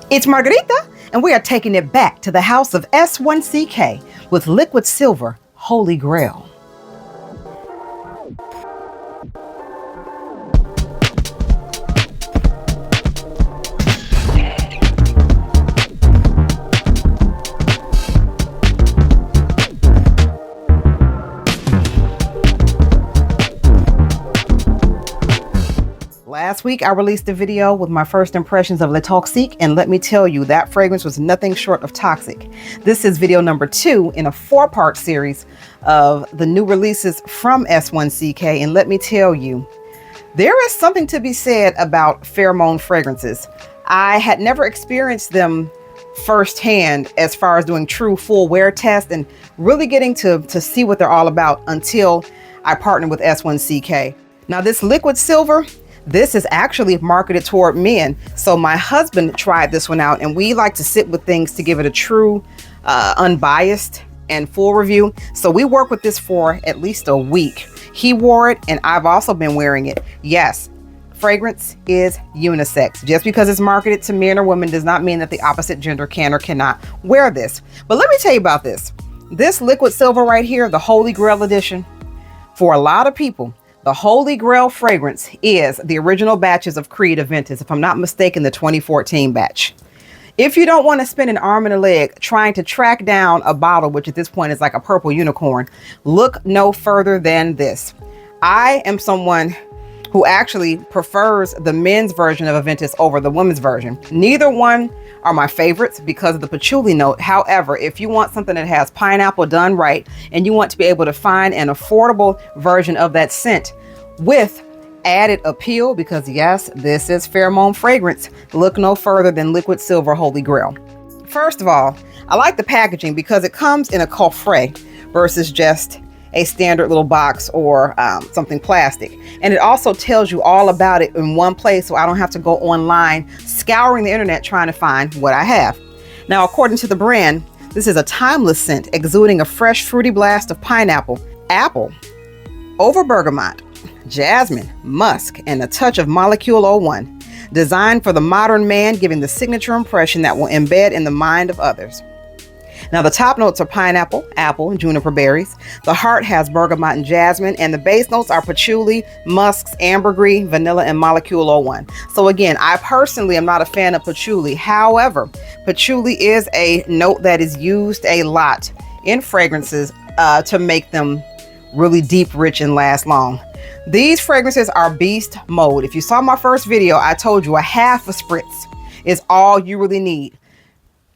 It's Margarita, and we are taking it back to the house of S1ck with Liquid Silver Holy Grail. Last week, I released a video with my first impressions of S1ck, and let me tell you, that fragrance was nothing short of toxic. This is video number 2 in a 4-part series of the new releases from S1ck, and let me tell you, there is something to be said about pheromone fragrances. I had never experienced them firsthand as far as doing true full wear tests and really getting to see what they're all about until I partnered with S1ck. Now, this Liquid Silver, this is actually marketed toward men. So my husband tried this one out, and we like to sit with things to give it a true, unbiased and full review. So we worked with this for at least a week. He wore it, and I've also been wearing it. Yes, fragrance is unisex. Just because it's marketed to men or women does not mean that the opposite gender can or cannot wear this. But let me tell you about this. This Liquid Silver right here, the Holy Grail edition, for a lot of people, the Holy Grail fragrance is the original batches of Creed Aventus, if I'm not mistaken, the 2014 batch. If you don't want to spend an arm and a leg trying to track down a bottle, which at this point is like a purple unicorn, look no further than this. I am someone who actually prefers the men's version of Aventus over the women's version. Neither one are my favorites because of the patchouli note. However, if you want something that has pineapple done right and you want to be able to find an affordable version of that scent with added appeal, because yes, this is pheromone fragrance, look no further than Liquid Silver Holy Grail. First of all, I like the packaging because it comes in a coffret versus just a standard little box or something plastic. And it also tells you all about it in one place, so I don't have to go online scouring the internet trying to find what I have. Now, according to the brand, this is a timeless scent exuding a fresh fruity blast of pineapple, apple, over bergamot, jasmine, musk, and a touch of molecule 01. Designed for the modern man, giving the signature impression that will embed in the mind of others. Now, the top notes are pineapple, apple, and juniper berries. The heart has bergamot and jasmine, and the base notes are patchouli, musks, ambergris, vanilla, and molecule 01. So again, I personally am not a fan of patchouli. However, patchouli is a note that is used a lot in fragrances to make them really deep, rich, and last long. These fragrances are beast mode. If you saw my first video, I told you a half a spritz is all you really need.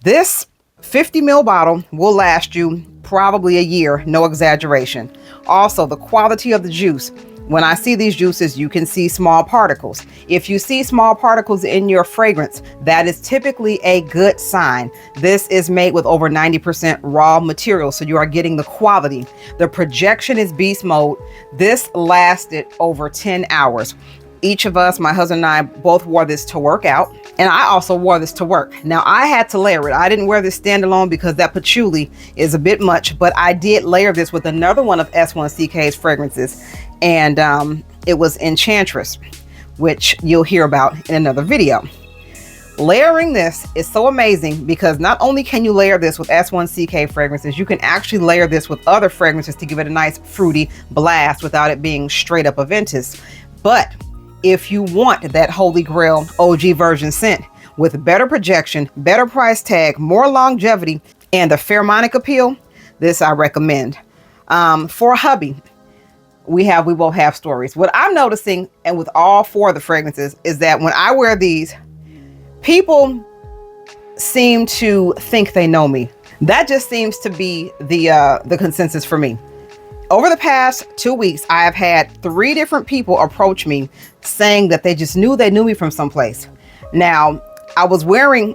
This 50 ml bottle will last you probably a year, no exaggeration. Also, the quality of the juice. When I see these juices, you can see small particles. If you see small particles in your fragrance, that is typically a good sign. This is made with over 90% raw material, so you are getting the quality. The projection is beast mode. This lasted over 10 hours. Each of us, my husband and I, both wore this to work out, and I also wore this to work. Now, I had to layer it. I didn't wear this standalone because that patchouli is a bit much, but I did layer this with another one of S1ck's fragrances, and it was Enchantress, which you'll hear about in another video. Layering this is so amazing because not only can you layer this with S1ck fragrances, you can actually layer this with other fragrances to give it a nice fruity blast without it being straight up Aventus. But if you want that Holy Grail OG version scent with better projection, better price tag, more longevity, and the pheromonic appeal, this I recommend. For hubby, we both have stories. What I'm noticing, and with all 4 of the fragrances, is that when I wear these, people seem to think they know me. That just seems to be the consensus for me. Over the past 2 weeks, I have had 3 different people approach me saying that they just knew they knew me from someplace. Now, I was wearing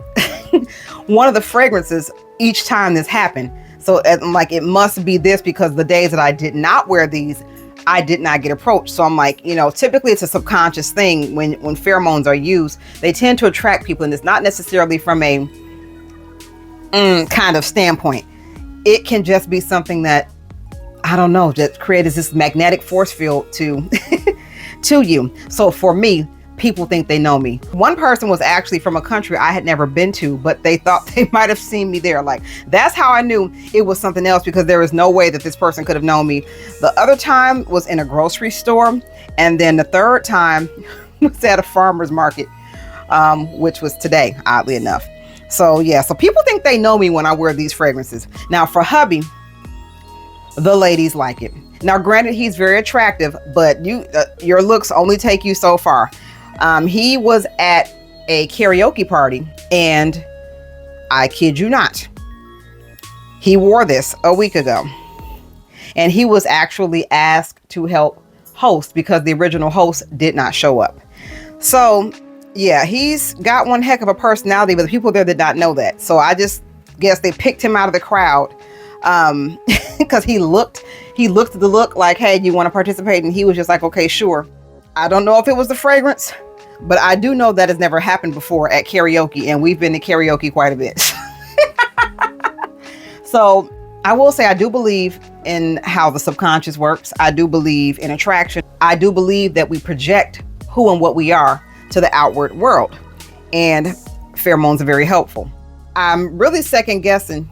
one of the fragrances each time this happened. So I'm like, it must be this, because the days that I did not wear these, I did not get approached. So I'm like, typically it's a subconscious thing when pheromones are used. They tend to attract people, and it's not necessarily from a kind of standpoint. It can just be something that, I don't know, that creates this magnetic force field to you. So for me, people think they know me. One person was actually from a country I had never been to, but they thought they might have seen me there. Like, that's how I knew it was something else, because there was no way that this person could have known me. The other time was in a grocery store. And then the third time was at a farmer's market, which was today, oddly enough. So yeah, so people think they know me when I wear these fragrances. Now for hubby, the ladies like it. Now granted, he's very attractive, but your looks only take you so far. He was at a karaoke party, and I kid you not, he wore this a week ago, and he was actually asked to help host because the original host did not show up. So yeah, he's got one heck of a personality, but the people there did not know that. So I just guess they picked him out of the crowd because he looked at the look like, hey, do you want to participate? And he was just like, okay, sure. I don't know if it was the fragrance, but I do know that has never happened before at karaoke, and we've been to karaoke quite a bit. So I will say I do believe in how the subconscious works. I do believe in attraction. I do believe that we project who and what we are to the outward world, and pheromones are very helpful. I'm really second guessing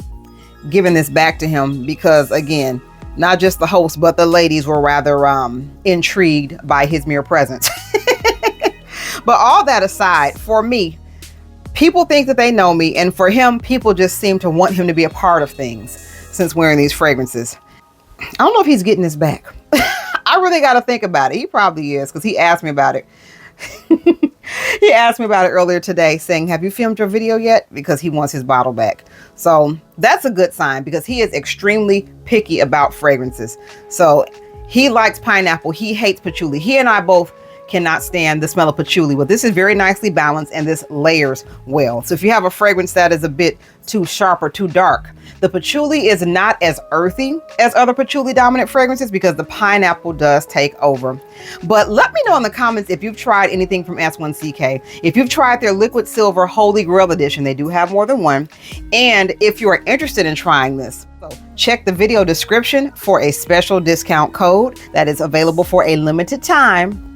giving this back to him because, again, not just the host, but the ladies were rather intrigued by his mere presence. But all that aside, for me, people think that they know me, and for him, people just seem to want him to be a part of things since wearing these fragrances. I don't know if he's getting this back. I really got to think about it. He probably is, because he asked me about it. He asked me about it earlier today, saying, have you filmed your video yet? Because he wants his bottle back. So that's a good sign, because he is extremely picky about fragrances. So he likes pineapple. He hates patchouli. He and I both cannot stand the smell of patchouli, but this is very nicely balanced, and this layers well. So if you have a fragrance that is a bit too sharp or too dark, the patchouli is not as earthy as other patchouli dominant fragrances because the pineapple does take over. But let me know in the comments if you've tried anything from S1ck. If you've tried their Liquid Silver Holy Grail edition, they do have more than one. And if you are interested in trying this, so check the video description for a special discount code that is available for a limited time.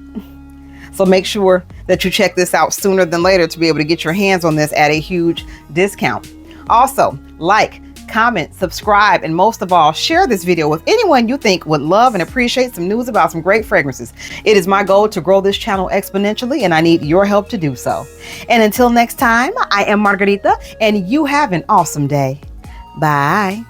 So make sure that you check this out sooner than later to be able to get your hands on this at a huge discount. Also, like, comment, subscribe, and most of all, share this video with anyone you think would love and appreciate some news about some great fragrances. It is my goal to grow this channel exponentially, and I need your help to do so. And until next time, I am Margarita, and you have an awesome day. Bye.